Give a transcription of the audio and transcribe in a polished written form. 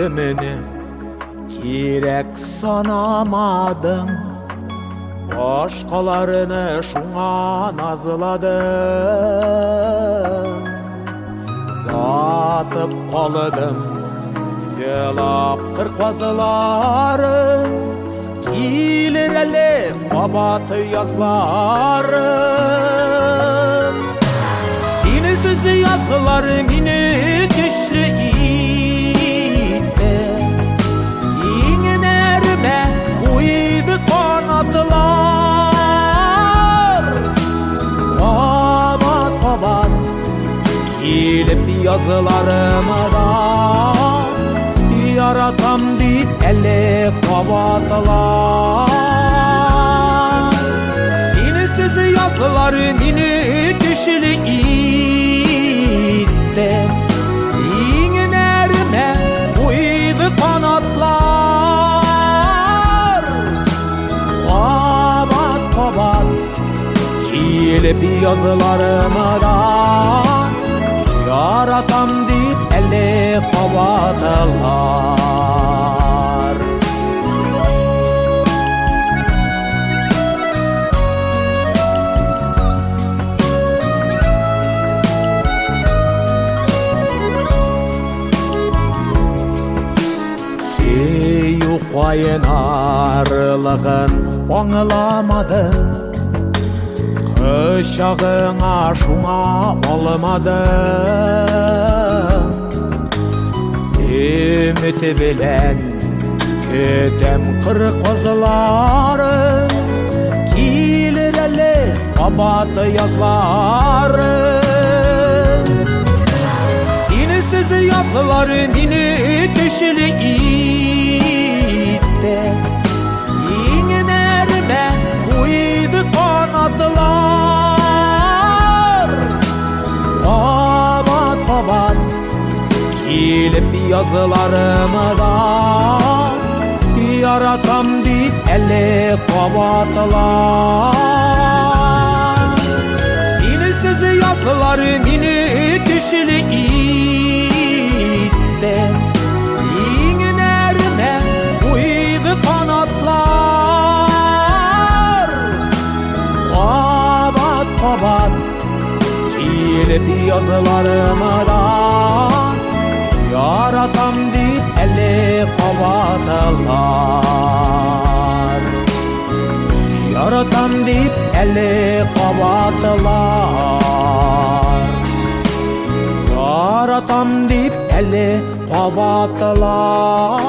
ölümünü kerek sanamadım. Başkalarını şuna nazladım. Zatıp kalıdım yılap kırkvazılarım. Kilir eli kabatı yazlarım. Yine sözü yazılarım yine düşlü iyice. İğnerime uydu kanadılar. Kabat kabat kilip yazılarımı da yaratam dit ele kabatılar. Yine sözü yazılarım yine düşlü iyice. İğnerime uydu kanatlar. Kabat kabat kilip yazılarımı da yaratam dit ele kabatılar. Seyuqayın arılığın oңlamadım. Kışağına şuna olmadım. Ümit bilen kötem kırık kozlarım. Kilir eli kabatı yazlarım. Yine sözü yazılarım yine düşülü iyice. İğnerime uydu kanadılar. Kabat kabat kilip yazılarımı da yaratam dit ele kabatılar. Yine sözü yazılarım yine düşülü iyice. İğnerime uydu kanatlar. Kabat kabat kilip yazılarımı da yaratam dit ele kabatılar. Yaratam dit ele kabatılar. Yaratam dit ele kabatılar.